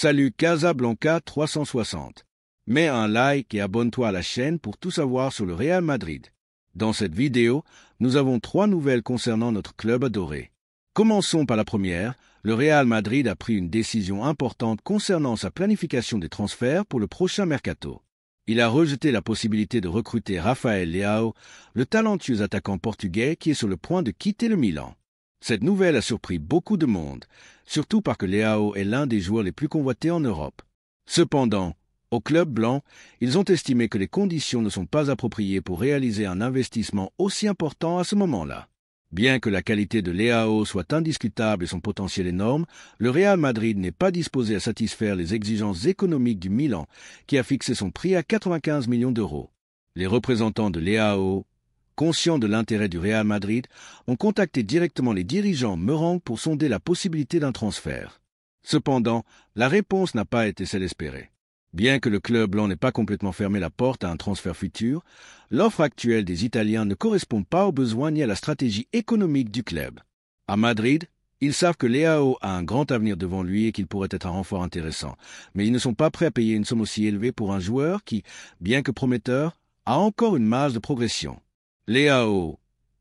Salut Casablanca 360. Mets un like et abonne-toi à la chaîne pour tout savoir sur le Real Madrid. Dans cette vidéo, nous avons 3 nouvelles concernant notre club adoré. Commençons par la première. Le Real Madrid a pris une décision importante concernant sa planification des transferts pour le prochain mercato. Il a rejeté la possibilité de recruter Rafael Leao, le talentueux attaquant portugais qui est sur le point de quitter le Milan. Cette nouvelle a surpris beaucoup de monde, surtout parce que Leao est l'un des joueurs les plus convoités en Europe. Cependant, au club blanc, ils ont estimé que les conditions ne sont pas appropriées pour réaliser un investissement aussi important à ce moment-là. Bien que la qualité de Leao soit indiscutable et son potentiel énorme, le Real Madrid n'est pas disposé à satisfaire les exigences économiques du Milan, qui a fixé son prix à 95 millions d'euros. Les représentants de Leao, conscients de l'intérêt du Real Madrid, ont contacté directement les dirigeants merengues pour sonder la possibilité d'un transfert. Cependant, la réponse n'a pas été celle espérée. Bien que le club blanc n'ait pas complètement fermé la porte à un transfert futur, l'offre actuelle des Italiens ne correspond pas aux besoins ni à la stratégie économique du club. À Madrid, ils savent que Leao a un grand avenir devant lui et qu'il pourrait être un renfort intéressant, mais ils ne sont pas prêts à payer une somme aussi élevée pour un joueur qui, bien que prometteur, a encore une marge de progression. Leao,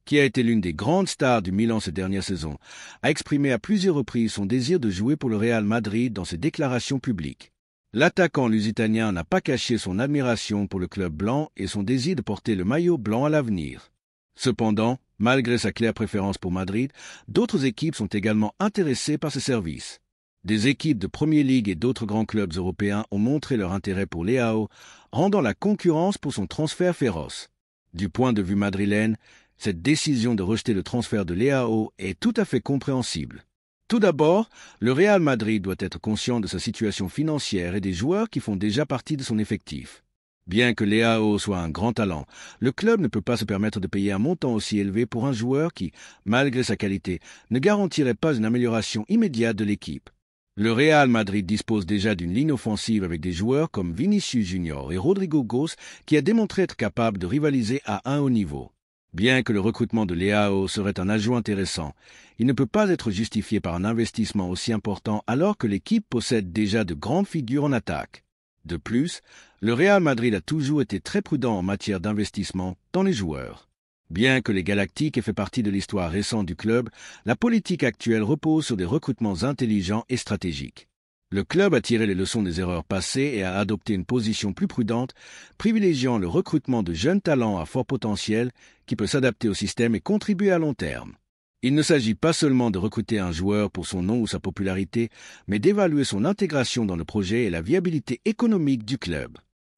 qui a été l'une des grandes stars du Milan ces dernières saisons, a exprimé à plusieurs reprises son désir de jouer pour le Real Madrid dans ses déclarations publiques. L'attaquant lusitanien n'a pas caché son admiration pour le club blanc et son désir de porter le maillot blanc à l'avenir. Cependant, malgré sa claire préférence pour Madrid, d'autres équipes sont également intéressées par ses services. Des équipes de Premier League et d'autres grands clubs européens ont montré leur intérêt pour Leao, rendant la concurrence pour son transfert féroce. Du point de vue madrilène, cette décision de rejeter le transfert de Leao est tout à fait compréhensible. Tout d'abord, le Real Madrid doit être conscient de sa situation financière et des joueurs qui font déjà partie de son effectif. Bien que Leao soit un grand talent, le club ne peut pas se permettre de payer un montant aussi élevé pour un joueur qui, malgré sa qualité, ne garantirait pas une amélioration immédiate de l'équipe. Le Real Madrid dispose déjà d'une ligne offensive avec des joueurs comme Vinicius Junior et Rodrigo Goes qui a démontré être capable de rivaliser à un haut niveau. Bien que le recrutement de Leao serait un ajout intéressant, il ne peut pas être justifié par un investissement aussi important alors que l'équipe possède déjà de grandes figures en attaque. De plus, le Real Madrid a toujours été très prudent en matière d'investissement dans les joueurs. Bien que les Galactiques aient fait partie de l'histoire récente du club, la politique actuelle repose sur des recrutements intelligents et stratégiques. Le club a tiré les leçons des erreurs passées et a adopté une position plus prudente, privilégiant le recrutement de jeunes talents à fort potentiel qui peut s'adapter au système et contribuer à long terme. Il ne s'agit pas seulement de recruter un joueur pour son nom ou sa popularité, mais d'évaluer son intégration dans le projet et la viabilité économique du club.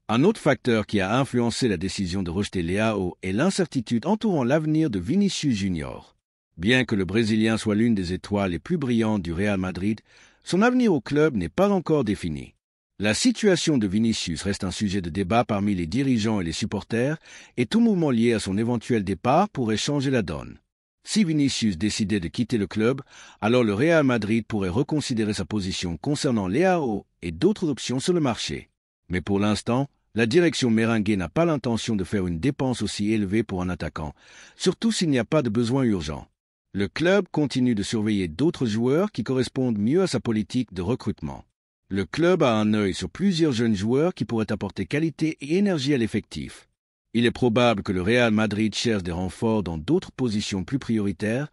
Un autre facteur qui a influencé la décision de rejeter Leao est l'incertitude entourant l'avenir de Vinicius Junior. Bien que le Brésilien soit l'une des étoiles les plus brillantes du Real Madrid, son avenir au club n'est pas encore défini. La situation de Vinicius reste un sujet de débat parmi les dirigeants et les supporters, et tout mouvement lié à son éventuel départ pourrait changer la donne. Si Vinicius décidait de quitter le club, alors le Real Madrid pourrait reconsidérer sa position concernant Leao et d'autres options sur le marché. Mais pour l'instant, la direction merengue n'a pas l'intention de faire une dépense aussi élevée pour un attaquant, surtout s'il n'y a pas de besoin urgent. Le club continue de surveiller d'autres joueurs qui correspondent mieux à sa politique de recrutement. Le club a un œil sur plusieurs jeunes joueurs qui pourraient apporter qualité et énergie à l'effectif. Il est probable que le Real Madrid cherche des renforts dans d'autres positions plus prioritaires,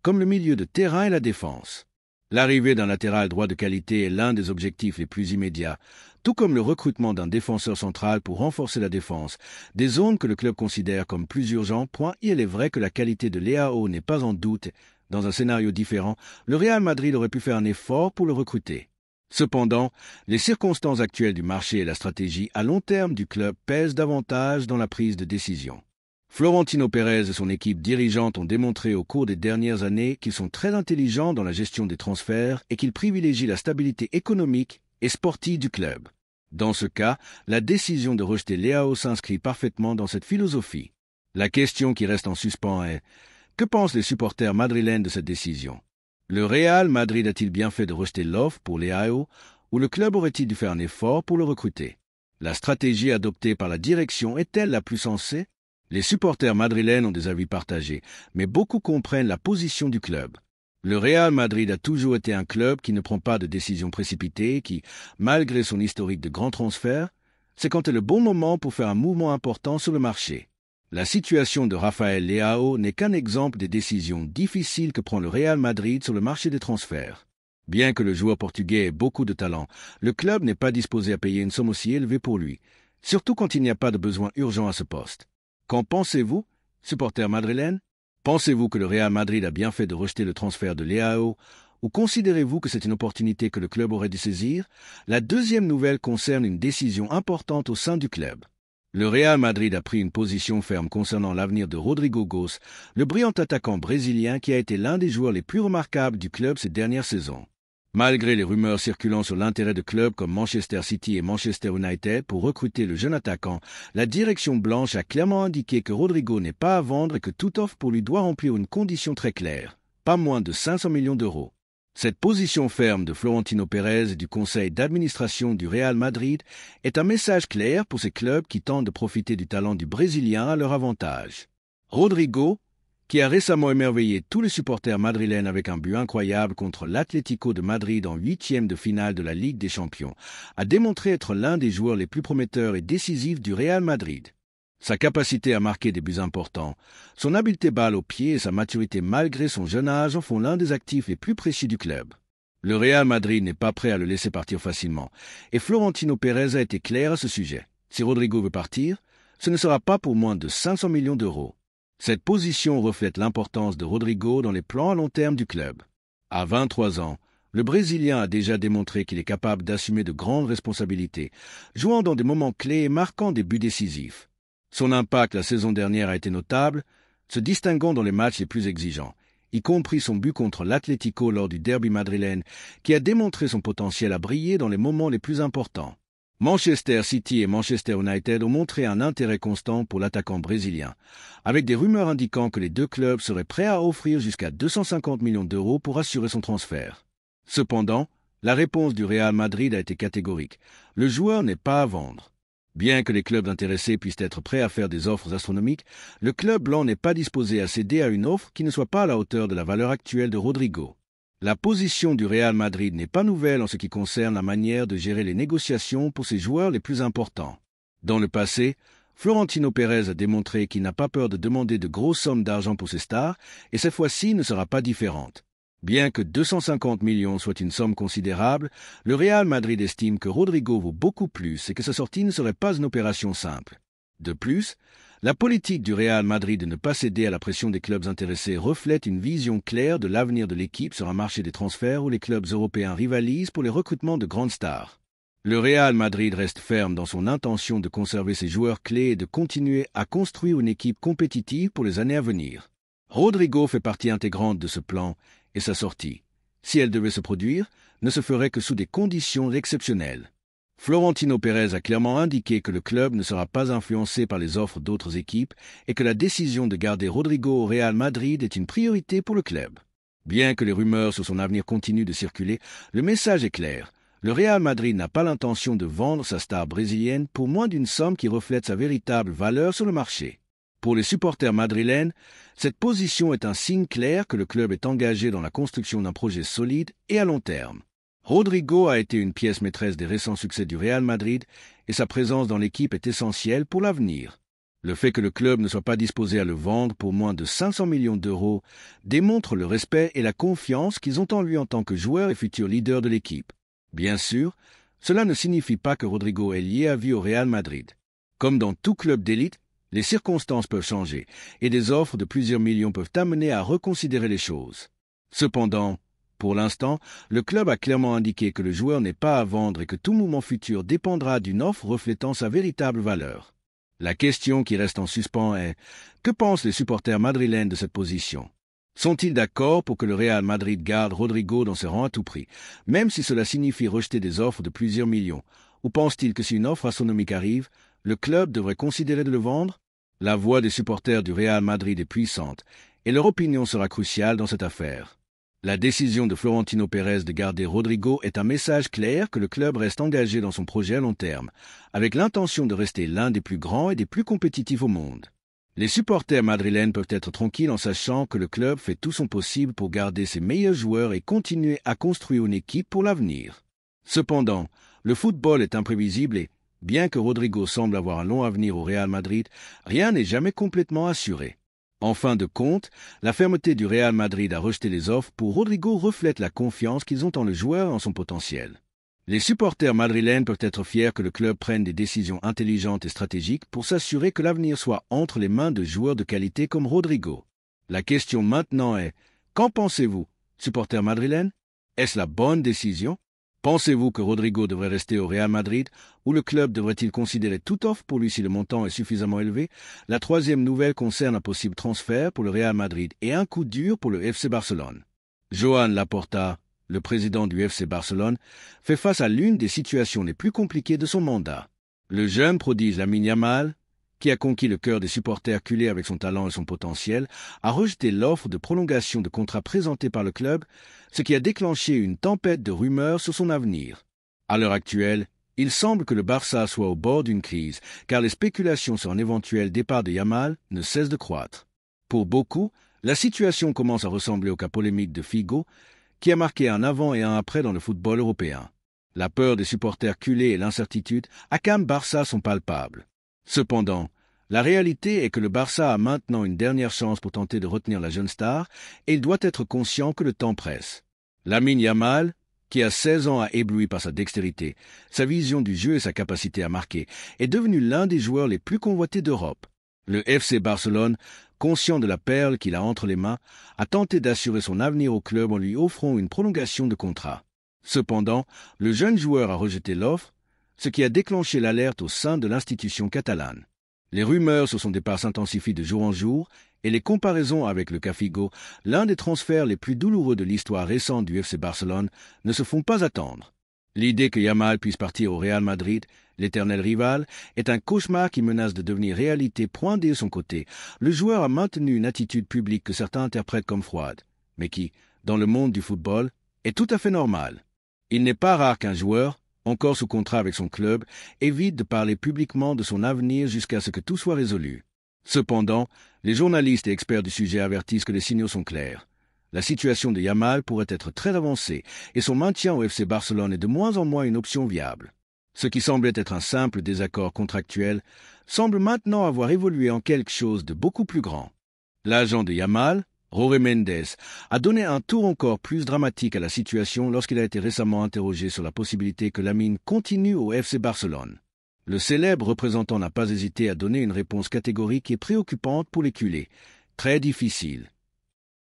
comme le milieu de terrain et la défense. L'arrivée d'un latéral droit de qualité est l'un des objectifs les plus immédiats, tout comme le recrutement d'un défenseur central pour renforcer la défense, des zones que le club considère comme plus urgentes. Il est vrai que la qualité de Leao n'est pas en doute. Dans un scénario différent, le Real Madrid aurait pu faire un effort pour le recruter. Cependant, les circonstances actuelles du marché et la stratégie à long terme du club pèsent davantage dans la prise de décision. Florentino Pérez et son équipe dirigeante ont démontré au cours des dernières années qu'ils sont très intelligents dans la gestion des transferts et qu'ils privilégient la stabilité économique et sportive du club. Dans ce cas, la décision de rejeter Leao s'inscrit parfaitement dans cette philosophie. La question qui reste en suspens est: que pensent les supporters madrilènes de cette décision? Le Real Madrid a-t-il bien fait de rejeter l'offre pour Leao ou le club aurait-il dû faire un effort pour le recruter? La stratégie adoptée par la direction est-elle la plus sensée? Les supporters madrilènes ont des avis partagés, mais beaucoup comprennent la position du club. Le Real Madrid a toujours été un club qui ne prend pas de décisions précipitées, qui, malgré son historique de grands transferts, sait quand est le bon moment pour faire un mouvement important sur le marché. La situation de Rafael Leao n'est qu'un exemple des décisions difficiles que prend le Real Madrid sur le marché des transferts. Bien que le joueur portugais ait beaucoup de talent, le club n'est pas disposé à payer une somme aussi élevée pour lui, surtout quand il n'y a pas de besoin urgent à ce poste. Qu'en pensez-vous, supporters madrilènes? Pensez-vous que le Real Madrid a bien fait de rejeter le transfert de Leao, ou considérez-vous que c'est une opportunité que le club aurait dû saisir? La deuxième nouvelle concerne une décision importante au sein du club. Le Real Madrid a pris une position ferme concernant l'avenir de Rodrigo Goes, le brillant attaquant brésilien qui a été l'un des joueurs les plus remarquables du club ces dernières saisons. Malgré les rumeurs circulant sur l'intérêt de clubs comme Manchester City et Manchester United pour recruter le jeune attaquant, la direction blanche a clairement indiqué que Rodrigo n'est pas à vendre et que toute offre pour lui doit remplir une condition très claire, pas moins de 500 millions d'euros. Cette position ferme de Florentino Pérez et du conseil d'administration du Real Madrid est un message clair pour ces clubs qui tentent de profiter du talent du Brésilien à leur avantage. Rodrigo, qui a récemment émerveillé tous les supporters madrilènes avec un but incroyable contre l'Atlético de Madrid en 8e de finale de la Ligue des Champions, a démontré être l'un des joueurs les plus prometteurs et décisifs du Real Madrid. Sa capacité à marquer des buts importants, son habileté balle au pied et sa maturité malgré son jeune âge en font l'un des actifs les plus précieux du club. Le Real Madrid n'est pas prêt à le laisser partir facilement, et Florentino Pérez a été clair à ce sujet. Si Rodrigo veut partir, ce ne sera pas pour moins de 500 millions d'euros. Cette position reflète l'importance de Rodrigo dans les plans à long terme du club. À 23 ans, le Brésilien a déjà démontré qu'il est capable d'assumer de grandes responsabilités, jouant dans des moments clés et marquant des buts décisifs. Son impact la saison dernière a été notable, se distinguant dans les matchs les plus exigeants, y compris son but contre l'Atlético lors du derby madrilène, qui a démontré son potentiel à briller dans les moments les plus importants. Manchester City et Manchester United ont montré un intérêt constant pour l'attaquant brésilien, avec des rumeurs indiquant que les deux clubs seraient prêts à offrir jusqu'à 250 millions d'euros pour assurer son transfert. Cependant, la réponse du Real Madrid a été catégorique. Le joueur n'est pas à vendre. Bien que les clubs intéressés puissent être prêts à faire des offres astronomiques, le club blanc n'est pas disposé à céder à une offre qui ne soit pas à la hauteur de la valeur actuelle de Rodrigo. La position du Real Madrid n'est pas nouvelle en ce qui concerne la manière de gérer les négociations pour ses joueurs les plus importants. Dans le passé, Florentino Pérez a démontré qu'il n'a pas peur de demander de grosses sommes d'argent pour ses stars, et cette fois-ci ne sera pas différente. Bien que 250 millions soit une somme considérable, le Real Madrid estime que Rodrigo vaut beaucoup plus et que sa sortie ne serait pas une opération simple. De plus, la politique du Real Madrid de ne pas céder à la pression des clubs intéressés reflète une vision claire de l'avenir de l'équipe sur un marché des transferts où les clubs européens rivalisent pour les recrutements de grandes stars. Le Real Madrid reste ferme dans son intention de conserver ses joueurs clés et de continuer à construire une équipe compétitive pour les années à venir. Rodrigo fait partie intégrante de ce plan et sa sortie, si elle devait se produire, ne se ferait que sous des conditions exceptionnelles. Florentino Pérez a clairement indiqué que le club ne sera pas influencé par les offres d'autres équipes et que la décision de garder Rodrigo au Real Madrid est une priorité pour le club. Bien que les rumeurs sur son avenir continuent de circuler, le message est clair. Le Real Madrid n'a pas l'intention de vendre sa star brésilienne pour moins d'une somme qui reflète sa véritable valeur sur le marché. Pour les supporters madrilènes, cette position est un signe clair que le club est engagé dans la construction d'un projet solide et à long terme. Rodrigo a été une pièce maîtresse des récents succès du Real Madrid et sa présence dans l'équipe est essentielle pour l'avenir. Le fait que le club ne soit pas disposé à le vendre pour moins de 500 millions d'euros démontre le respect et la confiance qu'ils ont en lui en tant que joueur et futur leader de l'équipe. Bien sûr, cela ne signifie pas que Rodrigo est lié à vie au Real Madrid. Comme dans tout club d'élite, les circonstances peuvent changer et des offres de plusieurs millions peuvent amener à reconsidérer les choses. Cependant, pour l'instant, le club a clairement indiqué que le joueur n'est pas à vendre et que tout mouvement futur dépendra d'une offre reflétant sa véritable valeur. La question qui reste en suspens est « Que pensent les supporters madrilènes de cette position ?» Sont-ils d'accord pour que le Real Madrid garde Rodrigo dans ses rangs à tout prix, même si cela signifie rejeter des offres de plusieurs millions? Ou pensent-ils que si une offre astronomique arrive, le club devrait considérer de le vendre? La voix des supporters du Real Madrid est puissante, et leur opinion sera cruciale dans cette affaire. La décision de Florentino Pérez de garder Rodrigo est un message clair que le club reste engagé dans son projet à long terme, avec l'intention de rester l'un des plus grands et des plus compétitifs au monde. Les supporters madrilènes peuvent être tranquilles en sachant que le club fait tout son possible pour garder ses meilleurs joueurs et continuer à construire une équipe pour l'avenir. Cependant, le football est imprévisible et, bien que Rodrigo semble avoir un long avenir au Real Madrid, rien n'est jamais complètement assuré. En fin de compte, la fermeté du Real Madrid à rejeter les offres pour Rodrigo reflète la confiance qu'ils ont en le joueur et en son potentiel. Les supporters madrilènes peuvent être fiers que le club prenne des décisions intelligentes et stratégiques pour s'assurer que l'avenir soit entre les mains de joueurs de qualité comme Rodrigo. La question maintenant est, qu'en pensez-vous, supporters madrilènes? Est-ce la bonne décision? Pensez-vous que Rodrigo devrait rester au Real Madrid ou le club devrait-il considérer toute offre pour lui si le montant est suffisamment élevé? La troisième nouvelle concerne un possible transfert pour le Real Madrid et un coup dur pour le FC Barcelone. Joan Laporta, le président du FC Barcelone, fait face à l'une des situations les plus compliquées de son mandat. Le jeune prodige Lamine Yamal, qui a conquis le cœur des supporters culés avec son talent et son potentiel, a rejeté l'offre de prolongation de contrat présentée par le club, ce qui a déclenché une tempête de rumeurs sur son avenir. À l'heure actuelle, il semble que le Barça soit au bord d'une crise, car les spéculations sur un éventuel départ de Yamal ne cessent de croître. Pour beaucoup, la situation commence à ressembler au cas polémique de Figo, qui a marqué un avant et un après dans le football européen. La peur des supporters culés et l'incertitude à Cam Barça sont palpables. Cependant, la réalité est que le Barça a maintenant une dernière chance pour tenter de retenir la jeune star et il doit être conscient que le temps presse. Lamine Yamal, qui à 16 ans a ébloui par sa dextérité, sa vision du jeu et sa capacité à marquer, est devenu l'un des joueurs les plus convoités d'Europe. Le FC Barcelone, conscient de la perle qu'il a entre les mains, a tenté d'assurer son avenir au club en lui offrant une prolongation de contrat. Cependant, le jeune joueur a rejeté l'offre, ce qui a déclenché l'alerte au sein de l'institution catalane. Les rumeurs sur son départ s'intensifient de jour en jour et les comparaisons avec le cas Figo, l'un des transferts les plus douloureux de l'histoire récente du FC Barcelone, ne se font pas attendre. L'idée que Yamal puisse partir au Real Madrid, l'éternel rival, est un cauchemar qui menace de devenir réalité pointée de son côté. Le joueur a maintenu une attitude publique que certains interprètent comme froide, mais qui, dans le monde du football, est tout à fait normale. Il n'est pas rare qu'un joueur, encore sous contrat avec son club, évite de parler publiquement de son avenir jusqu'à ce que tout soit résolu. Cependant, les journalistes et experts du sujet avertissent que les signaux sont clairs. La situation de Yamal pourrait être très avancée et son maintien au FC Barcelone est de moins en moins une option viable. Ce qui semblait être un simple désaccord contractuel semble maintenant avoir évolué en quelque chose de beaucoup plus grand. L'agent de Yamal, Jorge Mendes, a donné un tour encore plus dramatique à la situation lorsqu'il a été récemment interrogé sur la possibilité que Lamine continue au FC Barcelone. Le célèbre représentant n'a pas hésité à donner une réponse catégorique et préoccupante pour les culés. Très difficile.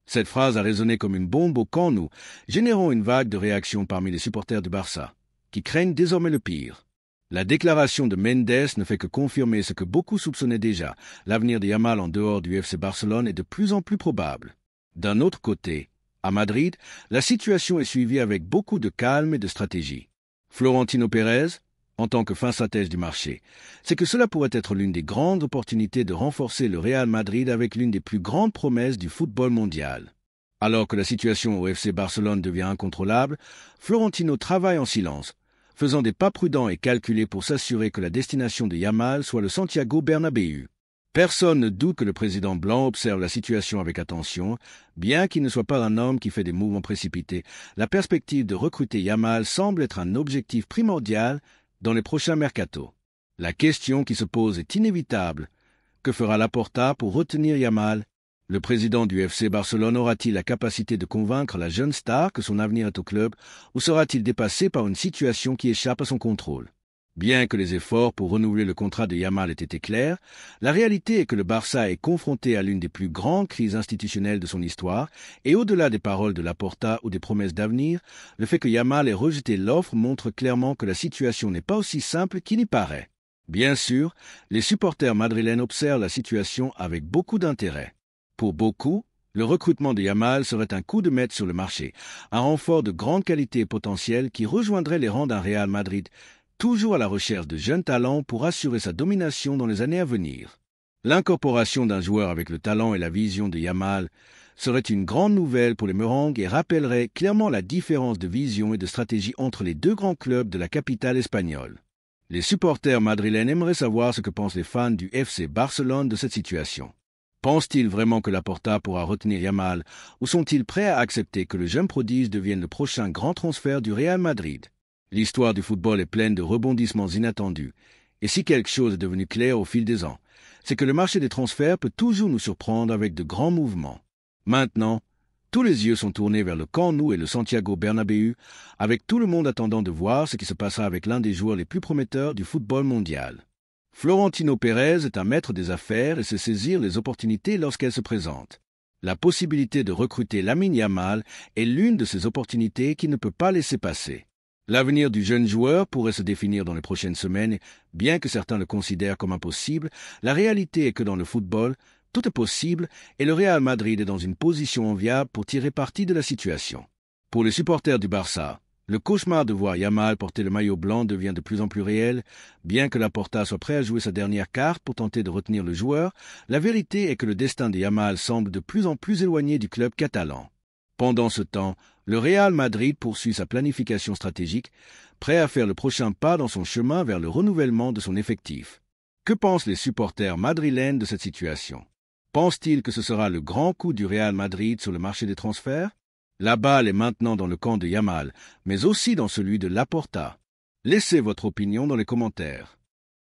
Cette phrase a résonné comme une bombe au camp nous, générant une vague de réactions parmi les supporters du Barça, qui craignent désormais le pire. La déclaration de Mendes ne fait que confirmer ce que beaucoup soupçonnaient déjà. L'avenir de Yamal en dehors du FC Barcelone est de plus en plus probable. D'un autre côté, à Madrid, la situation est suivie avec beaucoup de calme et de stratégie. Florentino Pérez, en tant que fin stratège du marché, c'est que cela pourrait être l'une des grandes opportunités de renforcer le Real Madrid avec l'une des plus grandes promesses du football mondial. Alors que la situation au FC Barcelone devient incontrôlable, Florentino travaille en silence, faisant des pas prudents et calculés pour s'assurer que la destination de Yamal soit le Santiago Bernabéu. Personne ne doute que le président blanc observe la situation avec attention, bien qu'il ne soit pas un homme qui fait des mouvements précipités. La perspective de recruter Yamal semble être un objectif primordial dans les prochains mercatos. La question qui se pose est inévitable. Que fera Laporta pour retenir Yamal? Le président du FC Barcelone aura-t-il la capacité de convaincre la jeune star que son avenir est au club, ou sera-t-il dépassé par une situation qui échappe à son contrôle? Bien que les efforts pour renouveler le contrat de Yamal aient été clairs, la réalité est que le Barça est confronté à l'une des plus grandes crises institutionnelles de son histoire, et au-delà des paroles de Laporta ou des promesses d'avenir, le fait que Yamal ait rejeté l'offre montre clairement que la situation n'est pas aussi simple qu'il y paraît. Bien sûr, les supporters madrilènes observent la situation avec beaucoup d'intérêt. Pour beaucoup, le recrutement de Yamal serait un coup de maître sur le marché, un renfort de grande qualité et potentiel qui rejoindrait les rangs d'un Real Madrid, toujours à la recherche de jeunes talents pour assurer sa domination dans les années à venir. L'incorporation d'un joueur avec le talent et la vision de Yamal serait une grande nouvelle pour les Merengues et rappellerait clairement la différence de vision et de stratégie entre les deux grands clubs de la capitale espagnole. Les supporters madrilènes aimeraient savoir ce que pensent les fans du FC Barcelone de cette situation. Pensent-ils vraiment que Laporta pourra retenir Yamal ou sont-ils prêts à accepter que le jeune prodige devienne le prochain grand transfert du Real Madrid? L'histoire du football est pleine de rebondissements inattendus. Et si quelque chose est devenu clair au fil des ans, c'est que le marché des transferts peut toujours nous surprendre avec de grands mouvements. Maintenant, tous les yeux sont tournés vers le Camp Nou et le Santiago Bernabéu, avec tout le monde attendant de voir ce qui se passera avec l'un des joueurs les plus prometteurs du football mondial. Florentino Pérez est un maître des affaires et sait saisir les opportunités lorsqu'elles se présentent. La possibilité de recruter Lamine Yamal est l'une de ces opportunités qu'il ne peut pas laisser passer. L'avenir du jeune joueur pourrait se définir dans les prochaines semaines, bien que certains le considèrent comme impossible. La réalité est que dans le football, tout est possible et le Real Madrid est dans une position enviable pour tirer parti de la situation. Pour les supporters du Barça, le cauchemar de voir Yamal porter le maillot blanc devient de plus en plus réel. Bien que Laporta soit prêt à jouer sa dernière carte pour tenter de retenir le joueur, la vérité est que le destin de Yamal semble de plus en plus éloigné du club catalan. Pendant ce temps, le Real Madrid poursuit sa planification stratégique, prêt à faire le prochain pas dans son chemin vers le renouvellement de son effectif. Que pensent les supporters madrilènes de cette situation? Pensent-ils que ce sera le grand coup du Real Madrid sur le marché des transferts? La balle est maintenant dans le camp de Yamal, mais aussi dans celui de Laporta. Laissez votre opinion dans les commentaires.